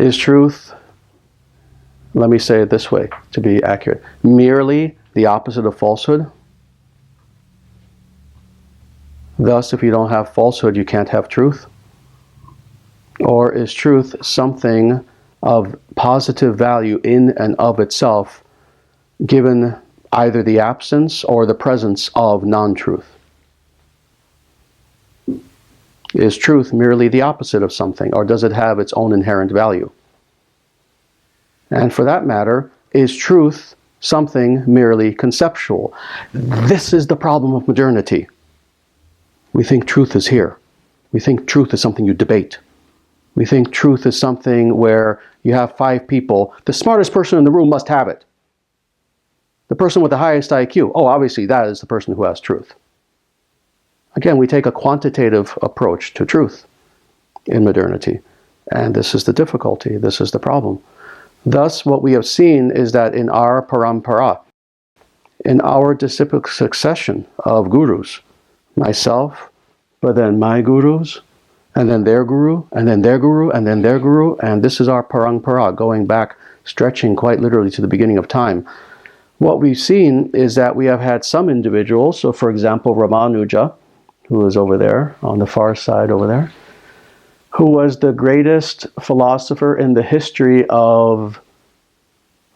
Is truth, let me say it this way to be accurate, merely the opposite of falsehood? Thus, if you don't have falsehood, you can't have truth? Or is truth something of positive value in and of itself, given either the absence or the presence of non-truth? Is truth merely the opposite of something, or does it have its own inherent value? And for that matter, is truth something merely conceptual? This is the problem of modernity. We think truth is here. We think truth is something you debate. We think truth is something where you have 5 people. The smartest person in the room must have it. The person with the highest IQ. Oh, obviously that is the person who has truth. Again, we take a quantitative approach to truth in modernity. And this is the difficulty. This is the problem. Thus, what we have seen is that in our parampara, in our disciplic succession of gurus, myself, but then my gurus, and then their guru, and then their guru, and then their guru, and this is our parampara, going back, stretching quite literally to the beginning of time. What we've seen is that we have had some individuals, so for example, Ramanuja, who is over there, on the far side over there, who was the greatest philosopher in the history of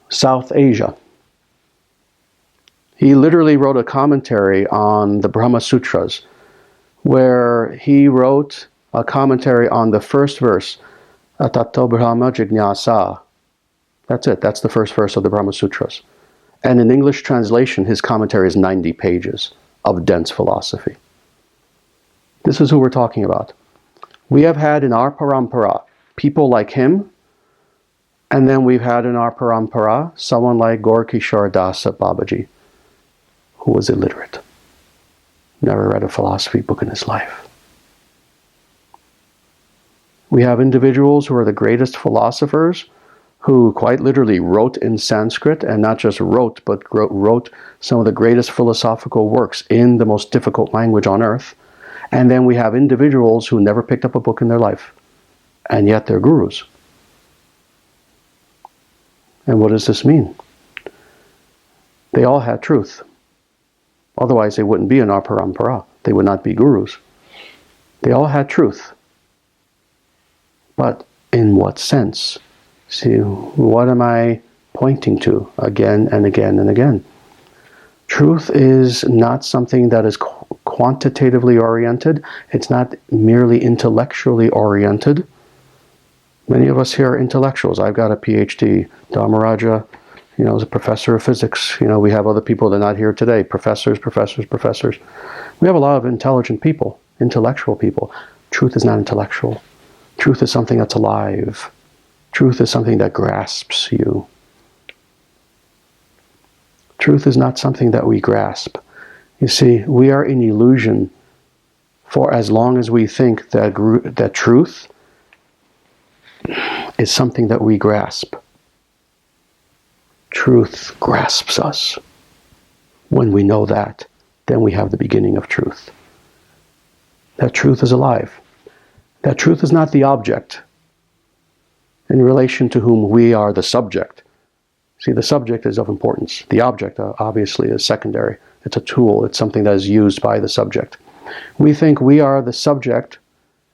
South Asia. He literally wrote a commentary on the Brahma Sutras, where he wrote a commentary on the first verse, Atato Brahma Jignasa. That's it. That's the first verse of the Brahma Sutras. And in English translation, his commentary is 90 pages of dense philosophy. This is who we're talking about. We have had in our parampara people like him, and then we've had in our parampara someone like Gaur-Kishore Dasa Babaji, who was illiterate, never read a philosophy book in his life. We have individuals who are the greatest philosophers, who quite literally wrote in Sanskrit, and not just wrote, but wrote some of the greatest philosophical works in the most difficult language on earth. And then we have individuals who never picked up a book in their life, and yet they're gurus. And what does this mean? They all had truth. Otherwise they wouldn't be in our parampara. They would not be gurus. They all had truth. But in what sense? See, what am I pointing to again and again and again? Truth is not something that is quantitatively oriented. It's not merely intellectually oriented. Many of us here are intellectuals. I've got a PhD. Dharmaraja, is a professor of physics. We have other people that are not here today. Professors. We have a lot of intelligent people, intellectual people. Truth is not intellectual. Truth is something that's alive. Truth is something that grasps you. Truth is not something that we grasp. You see, we are in illusion for as long as we think that truth is something that we grasp. Truth grasps us. When we know that, then we have the beginning of truth. That truth is alive. That truth is not the object in relation to whom we are the subject. See, the subject is of importance. The object, obviously, is secondary. It's a tool. It's something that is used by the subject. We think we are the subject,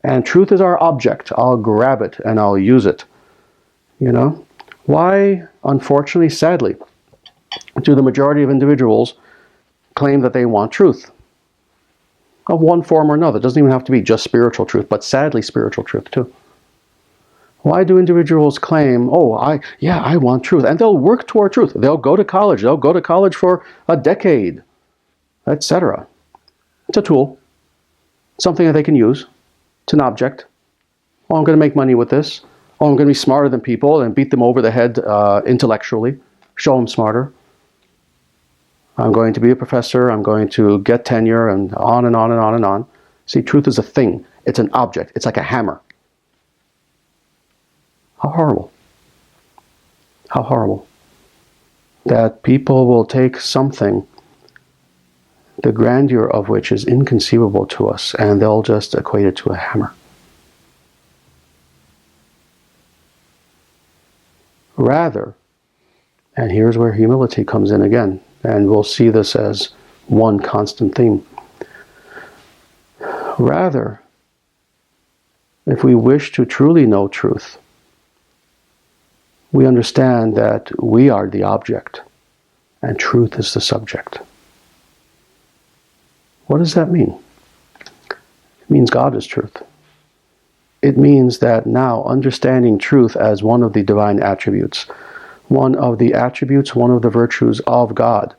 and truth is our object. I'll grab it and I'll use it. Why, unfortunately, sadly, do the majority of individuals claim that they want truth? Of one form or another. It doesn't even have to be just spiritual truth, but sadly spiritual truth too. Why do individuals claim, I want truth, and they'll work toward truth. They'll go to college. They'll go to college for a decade, etc. It's a tool. Something that they can use. It's an object. Oh, I'm going to make money with this. Oh, I'm going to be smarter than people and beat them over the head intellectually. Show them smarter. I'm going to be a professor. I'm going to get tenure, and on and on and on and on. See, truth is a thing. It's an object. It's like a hammer. How horrible. How horrible. That people will take something, the grandeur of which is inconceivable to us, and they'll just equate it to a hammer. Rather, and here's where humility comes in again, and we'll see this as one constant theme. Rather, if we wish to truly know truth, we understand that we are the object and truth is the subject. What does that mean? It means God is truth. It means that now understanding truth as one of the divine attributes, one of the attributes, one of the virtues of God.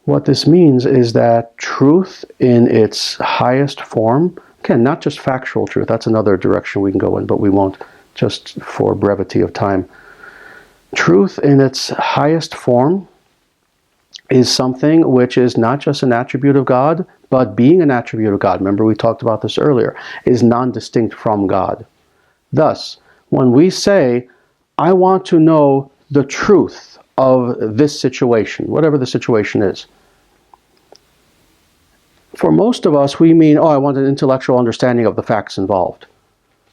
What this means is that truth in its highest form, again, not just factual truth, that's another direction we can go in, but we won't, just for brevity of time. Truth in its highest form is something which is not just an attribute of God, but being an attribute of God, remember we talked about this earlier, is non-distinct from God. Thus, when we say, I want to know the truth of this situation, whatever the situation is, for most of us, we mean, I want an intellectual understanding of the facts involved.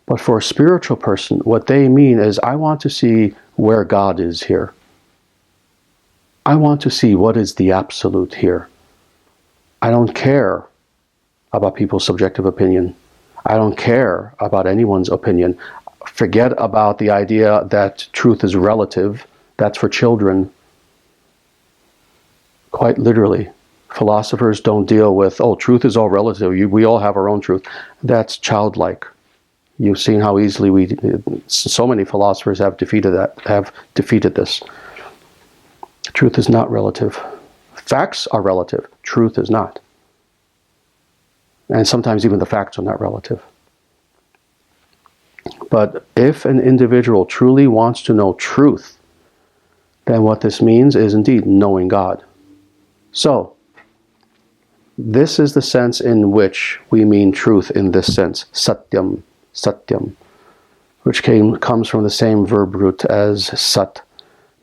But for a spiritual person, what they mean is, I want to see where God is here. I want to see what is the absolute here. I don't care about people's subjective opinion. I don't care about anyone's opinion. Forget about the idea that truth is relative. That's for children. Quite literally. Philosophers don't deal with, truth is all relative. We all have our own truth. That's childlike. You've seen how easily so many philosophers have defeated this. Truth is not relative. Facts are relative. Truth is not. And sometimes even the facts are not relative. But if an individual truly wants to know truth, then what this means is indeed knowing God. So, this is the sense in which we mean truth in this sense, satyam, satyam, which comes from the same verb root as sat,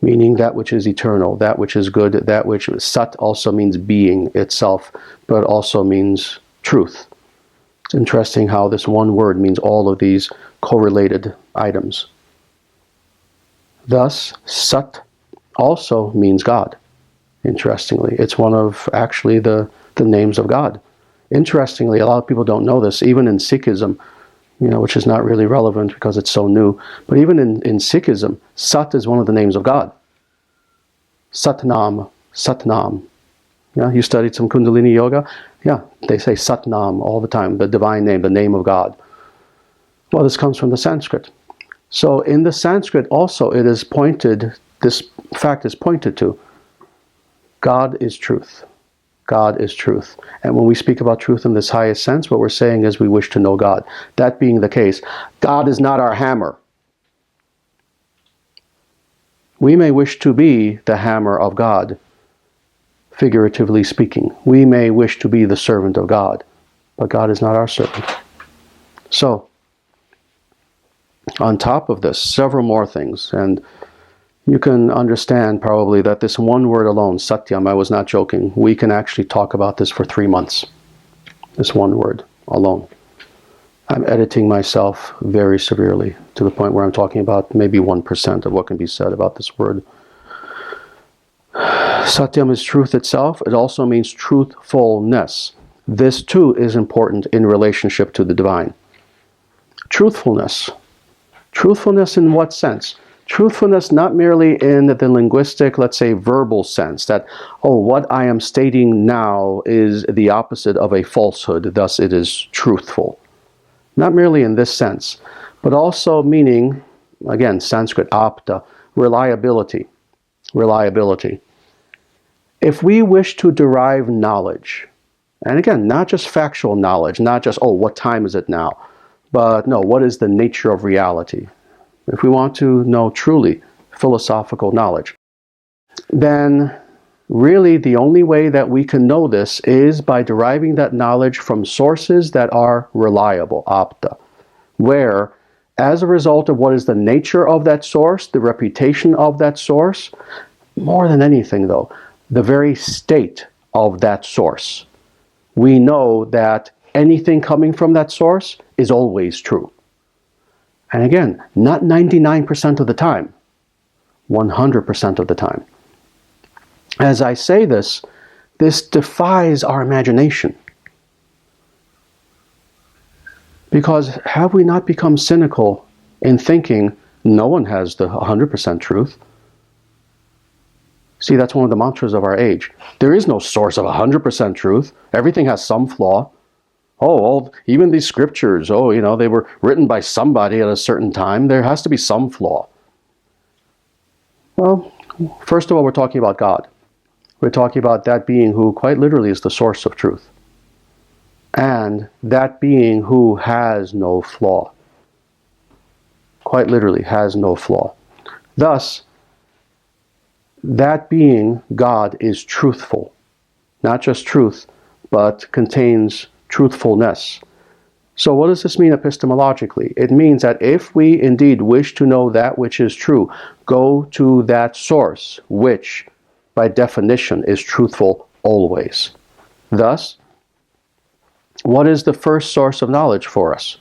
meaning that which is eternal, that which is good, that which sat also means being itself, but also means truth. It's interesting how this one word means all of these correlated items. Thus, sat also means God. Interestingly, it's one of actually the names of God. Interestingly, a lot of people don't know this, even in Sikhism, which is not really relevant because it's so new, but even in Sikhism, Sat is one of the names of God. Satnam, Satnam. Yeah, you studied some Kundalini yoga? Yeah, they say Satnam all the time, the divine name, the name of God. Well, this comes from the Sanskrit. So in the Sanskrit also this fact is pointed to. God is truth. God is truth. And when we speak about truth in this highest sense, what we're saying is we wish to know God. That being the case, God is not our hammer. We may wish to be the hammer of God, figuratively speaking. We may wish to be the servant of God, but God is not our servant. So, on top of this, several more things, and you can understand probably that this one word alone, satyam, I was not joking, we can actually talk about this for 3 months. This one word alone. I'm editing myself very severely to the point where I'm talking about maybe 1% of what can be said about this word. Satyam is truth itself. It also means truthfulness. This too is important in relationship to the divine. Truthfulness. Truthfulness in what sense? Truthfulness not merely in the linguistic, let's say, verbal sense, that, what I am stating now is the opposite of a falsehood, thus it is truthful. Not merely in this sense, but also meaning, again, Sanskrit apta, reliability. Reliability. If we wish to derive knowledge, and again, not just factual knowledge, not just, what time is it now, but no, what is the nature of reality? If we want to know truly philosophical knowledge, then really the only way that we can know this is by deriving that knowledge from sources that are reliable, apta, where as a result of what is the nature of that source, the reputation of that source, more than anything though, the very state of that source, we know that anything coming from that source is always true. And again, not 99% of the time, 100% of the time. As I say this, this defies our imagination. Because have we not become cynical in thinking no one has the 100% truth? See, that's one of the mantras of our age. There is no source of 100% truth. Everything has some flaw. Even these scriptures, they were written by somebody at a certain time. There has to be some flaw. Well, first of all, we're talking about God. We're talking about that being who quite literally is the source of truth. And that being who has no flaw. Quite literally has no flaw. Thus, that being, God, is truthful. Not just truth, but contains truthfulness. So what does this mean epistemologically? It means that if we indeed wish to know that which is true, go to that source, which, by definition, is truthful always. Thus, what is the first source of knowledge for us?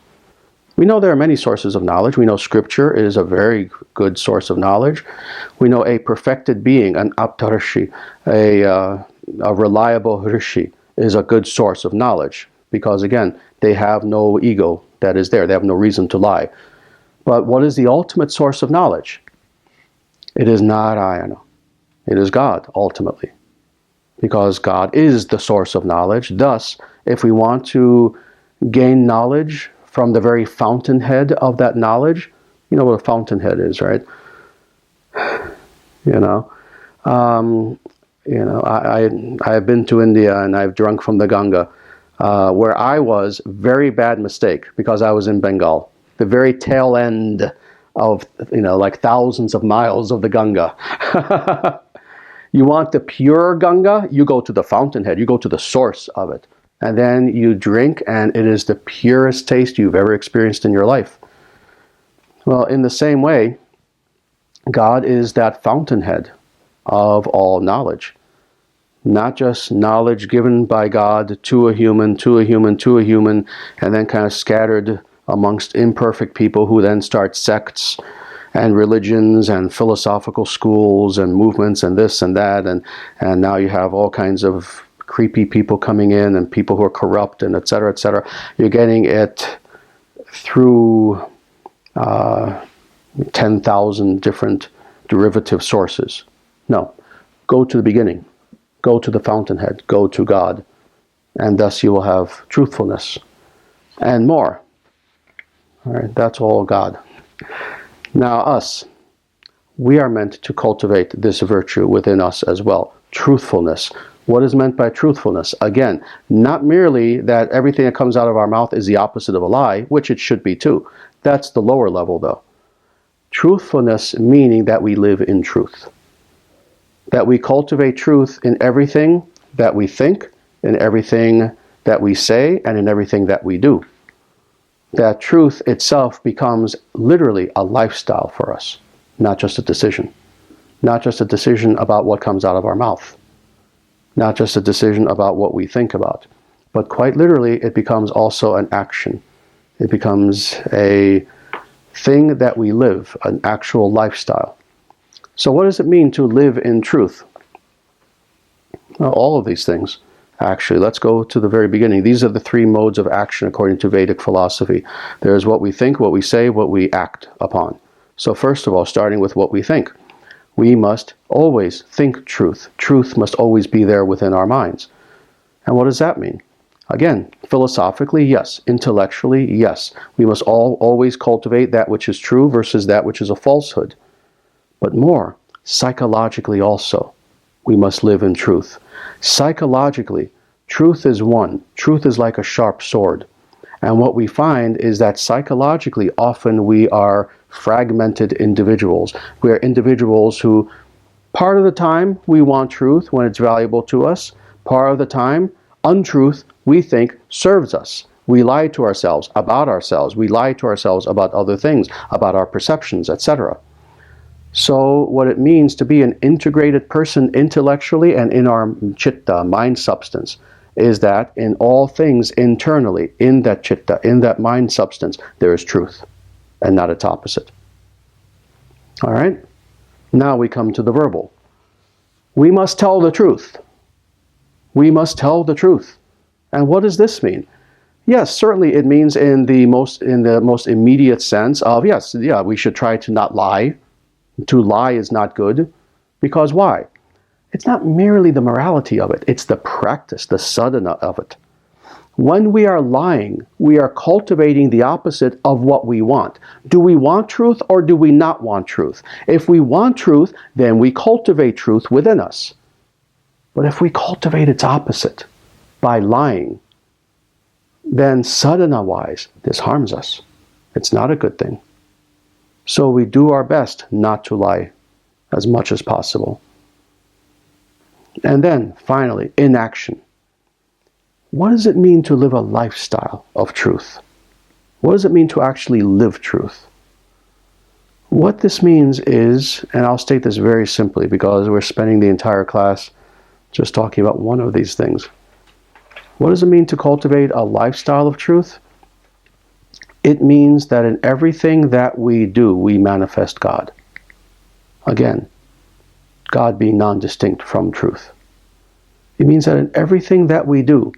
We know there are many sources of knowledge. We know Scripture is a very good source of knowledge. We know a perfected being, an Acharyaji, a reliable rishi, is a good source of knowledge. Because again, they have no ego that is there. They have no reason to lie. But what is the ultimate source of knowledge? It is Narayana. It is God, ultimately. Because God is the source of knowledge. Thus, if we want to gain knowledge from the very fountainhead of that knowledge, you know what a fountainhead is, right? I have been to India and I've drunk from the Ganga, where I was, very bad mistake, because I was in Bengal, the very tail end of, like thousands of miles of the Ganga. You want the pure Ganga, you go to the fountainhead, you go to the source of it. And then you drink, and it is the purest taste you've ever experienced in your life. Well, in the same way, God is that fountainhead of all knowledge. Not just knowledge given by God to a human, to a human, to a human, and then kind of scattered amongst imperfect people who then start sects and religions and philosophical schools and movements and this and that, and now you have all kinds of creepy people coming in and people who are corrupt and et cetera, et cetera. You're getting it through 10,000 different derivative sources. No. Go to the beginning. Go to the fountainhead. Go to God. And thus you will have truthfulness and more. All right, that's all God. Now us, we are meant to cultivate this virtue within us as well. Truthfulness. What is meant by truthfulness? Again, not merely that everything that comes out of our mouth is the opposite of a lie, which it should be too. That's the lower level though. Truthfulness meaning that we live in truth. That we cultivate truth in everything that we think, in everything that we say, and in everything that we do. That truth itself becomes literally a lifestyle for us, not just a decision. Not just a decision about what comes out of our mouth. Not just a decision about what we think about, but quite literally it becomes also an action. It becomes a thing that we live, an actual lifestyle. So what does it mean to live in truth? Well, all of these things, actually. Let's go to the very beginning. These are the three modes of action according to Vedic philosophy. There's what we think, what we say, what we act upon. So first of all, starting with what we think. We must always think truth. Truth must always be there within our minds. And what does that mean? Again, philosophically, yes. Intellectually, yes. We must always cultivate that which is true versus that which is a falsehood. But more, psychologically also, we must live in truth. Psychologically, truth is one. Truth is like a sharp sword. And what we find is that psychologically, often we are fragmented individuals. We are individuals who, part of the time, we want truth when it's valuable to us. Part of the time, untruth, we think, serves us. We lie to ourselves about ourselves. We lie to ourselves about other things, about our perceptions, etc. So what it means to be an integrated person intellectually and in our chitta, mind substance, is that in all things internally, in that chitta, in that mind substance, there is truth and not its opposite. All right? Now we come to the verbal. We must tell the truth. We must tell the truth. And what does this mean? Yes, certainly it means in the most immediate sense of, yes, yeah, we should try to not lie. To lie is not good. Because why? It's not merely the morality of it, it's the practice, the sadhana of it. When we are lying, we are cultivating the opposite of what we want. Do we want truth or do we not want truth? If we want truth, then we cultivate truth within us. But if we cultivate its opposite by lying, then sadhana-wise, this harms us. It's not a good thing. So we do our best not to lie as much as possible. And then, finally, inaction. What does it mean to live a lifestyle of truth? What does it mean to actually live truth? What this means is, and I'll state this very simply because we're spending the entire class just talking about one of these things. What does it mean to cultivate a lifestyle of truth? It means that in everything that we do, we manifest God. Again, God being non-distinct from truth. It means that in everything that we do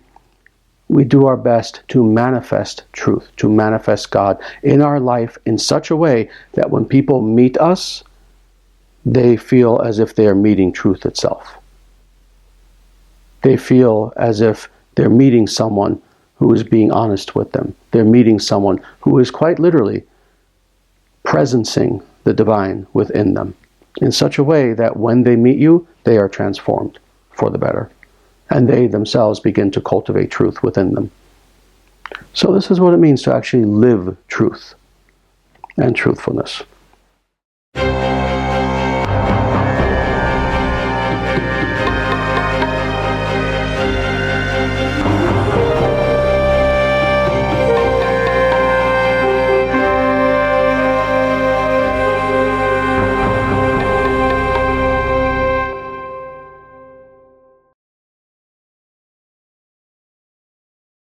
our best to manifest truth, to manifest God in our life in such a way that when people meet us, they feel as if they are meeting truth itself. They feel as if they're meeting someone who is being honest with them. They're meeting someone who is quite literally presencing the divine within them in such a way that when they meet you, they are transformed for the better. And they themselves begin to cultivate truth within them. So this is what it means to actually live truth and truthfulness.